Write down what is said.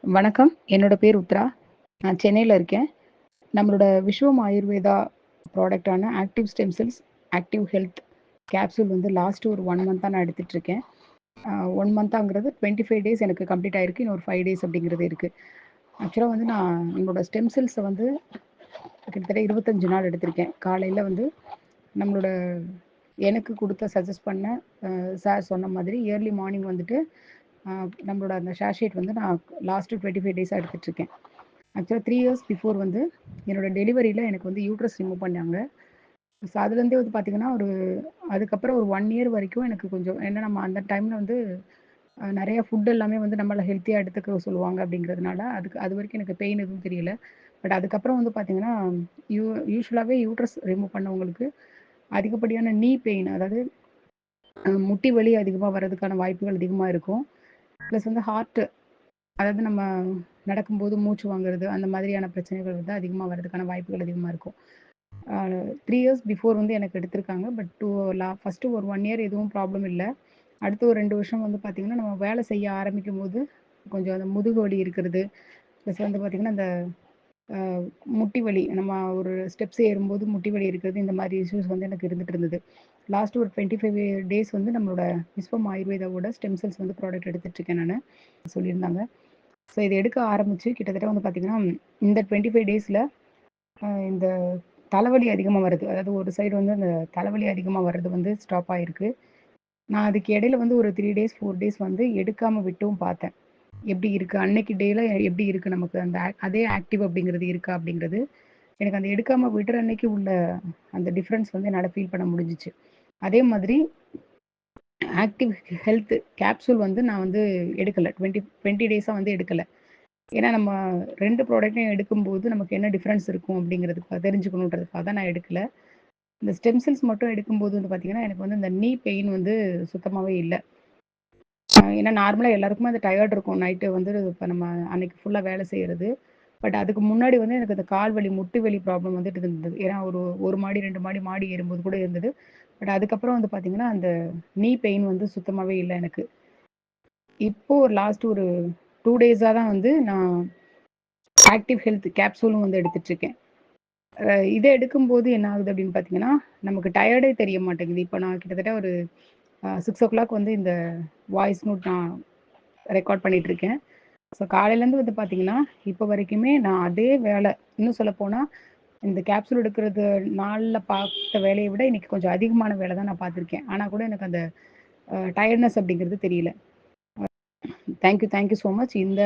வணக்கம். என்னோட பேர் உத்ரா. நான் சென்னையில இருக்கேன். நம்மளோட விஸ்வம் ஆயுர்வேதா ப்ராடக்ட்டான active stem cells, active health capsule வந்து லாஸ்ட் ஒரு 1 மந்த்தா நான் எடுத்துட்டு இருக்கேன். 1 மந்த்தாங்கிறது 25 டேஸ் எனக்கு கம்ப்ளீட் ஆயிருக்கு. இன்னும் ஒரு 5 டேஸ் அப்படிங்கிறது இருக்கு. ஆக்சுவலா வந்து நான் என்னோட ஸ்டெம் செல்ஸ வந்து கிட்டத்தட்ட 25 நாள் எடுத்திருக்கேன். காலையில வந்து நம்மளோட எனக்கு குடுத்த சஜெஸ்ட் பண்ண சார் சொன்ன மாதிரி ஏர்லி மார்னிங் வந்துட்டு நம்மளோட அந்த ஷேர்ஷீட் வந்து நான் லாஸ்ட் 25 டேஸா எடுத்துட்டு இருக்கேன். ஆக்சுவலா 3 இயர்ஸ் பிஃபோர் வந்து என்னோட டெலிவரியில எனக்கு வந்து யூட்ரஸ் ரிமூவ் பண்ணாங்க. ஸோ அதுலேருந்தே வந்து பார்த்தீங்கன்னா, அதுக்கப்புறம் ஒரு 1 இயர் வரைக்கும் எனக்கு கொஞ்சம் ஏன்னா நம்ம அந்த டைம்ல வந்து நெறைய ஃபுட் எல்லாமே வந்து நம்மள ஹெல்த்தியா எடுத்துக்க சொல்லுவாங்க அப்படிங்கிறதுனால, அது வரைக்கும் எனக்கு பெயின் எதுவும் தெரியல. பட் அதுக்கப்புறம் வந்து பார்த்தீங்கன்னா, யூ யூசுவலாவே யூட்ரஸ் ரிமூவ் பண்ணவங்களுக்கு அதிகப்படியான நீ பெயின், அதாவது முட்டி வலி அதிகமா வர்றதுக்கான வாய்ப்புகள் அதிகமா இருக்கும். ப்ளஸ் வந்து அதாவது நம்ம நடக்கும்போது மூச்சு வாங்குறது, அந்த மாதிரியான பிரச்சனைகள் வந்து அதிகமா வர்றதுக்கான வாய்ப்புகள் அதிகமா இருக்கும். 3 இயர்ஸ் பிஃபோர் வந்து எனக்கு எடுத்திருக்காங்க. பட் ஃபர்ஸ்ட்டு ஒரு 1 இயர் எதுவும் ப்ராப்ளம் இல்ல. அடுத்து ஒரு 2 வருஷம் வந்து பார்த்தீங்கன்னா, நம்ம வேலை செய்ய ஆரம்பிக்கும்போது, கொஞ்சம் அந்த முதுகு வலி இருக்கிறது. ப்ளஸ் வந்து பார்த்தீங்கன்னா, அந்த அ முட்டி வலி, நம்ம ஒரு ஸ்டெப்ஸ் ஏறும்போது முட்டி வலி இருக்கிறது, இந்த மாரி இஷ்யூஸ் வந்து எனக்கு இருந்துட்டு இருந்தது. லாஸ்ட் ஒரு 25 டேஸ் வந்து நம்மளோட விஸ்வம் ஆயுர்வேதாவோட ஸ்டெம் செல்ஸ் வந்து ப்ராடக்ட் எடுத்துட்டு இருக்கேன் நானு. சொல்லியிருந்தாங்க. ஸோ இத எடுக்க ஆரம்பிச்சு கிட்டத்தட்ட வந்து பார்த்தீங்கன்னா, இந்த 25 டேஸ்ல இந்த தலைவலி அதிகமா வருது. அதாவது ஒரு சைடு வந்து அந்த தலைவலி அதிகமா வர்றது வந்து ஸ்டாப் ஆயிருக்கு. நான் அதுக்கு இடையில வந்து ஒரு 3 டேஸ், 4 டேஸ் வந்து எடுக்காம விட்டும் பார்த்தேன். எப்படி இருக்கு? அன்னைக்கு டேல எப்படி இருக்கு நமக்கு அந்த அதே ஆக்டிவ் அப்படிங்கிறது இருக்கா? அப்படிங்கிறது. எனக்கு அந்த எடுக்காம விடுற அன்னைக்கு உள்ள அந்த டிஃபரன்ஸ் வந்து என்னால ஃபீல் பண்ண முடிஞ்சுச்சு. அதே மாதிரி ஆக்டிவ் ஹெல்த் கேப்சூல் வந்து நான் வந்து எடுக்கல. 20 டேஸா வந்து எடுக்கல. ஏன்னா நம்ம 2 ப்ராடக்ட்டையும் எடுக்கும்போது நமக்கு என்ன டிஃபரன்ஸ் இருக்கும் அப்படிங்கிறதுக்காக தெரிஞ்சுக்கணுன்றதுக்காக தான் நான் எடுக்கல. இந்த ஸ்டெம் செல்ஸ் மட்டும் எடுக்கும்போது வந்து பார்த்தீங்கன்னா, எனக்கு வந்து இந்த நீ பெயின் வந்து சுத்தமாவே இல்ல. ஏன்னா நார்மலா எல்லாருக்குமே அந்த டயர்ட் இருக்கும். நைட்டு வந்து இப்ப நம்ம அன்னைக்கு ஃபுல்லா வேலை செய்றது. பட் அதுக்கு முன்னாடி வந்து எனக்கு அந்த கால் வலி, முட்டு வலி ப்ராப்ளம் வந்துட்டு இருந்தது. ஏன்னா ஒரு 1 மாடி, 2 மாடி மாடி ஏறும்போது கூட இருந்தது. பட் அதுக்கப்புறம் வந்து பார்த்தீங்கன்னா, அந்த நீ பெயின் வந்து சுத்தமாவே இல்ல எனக்கு. இப்போ லாஸ்ட் ஒரு 2 டேஸா தான் வந்து நான் ஆக்டிவ் ஹெல்த் கேப்சூலும் வந்து எடுத்துட்டு இருக்கேன். இத எடுக்கும்போது என்ன ஆகுது அப்படின்னு பார்த்தீங்கன்னா, நமக்கு டயர்டே தெரிய மாட்டேங்குது. இப்ப நான் கிட்டத்தட்ட ஒரு 6:00 வந்து இந்த வாய்ஸ் நோட் நான் ரெக்கார்ட் பண்ணிட்டு இருக்கேன். ஸோ காலையிலேருந்து வந்து பார்த்தீங்கன்னா, இப்போ வரைக்குமே நான் அதே வேலை, இன்னும் சொல்லப்போனா, இந்த கேப்சூல் எடுக்கிறது நாள்ல பார்த்த வேலைய விட இன்னைக்கு கொஞ்சம் அதிகமான வேலை தான் நான் பார்த்துருக்கேன். ஆனா கூட எனக்கு அந்த டயர்ட்னஸ் அப்படிங்கிறது தெரியல. Thank you so much. இந்த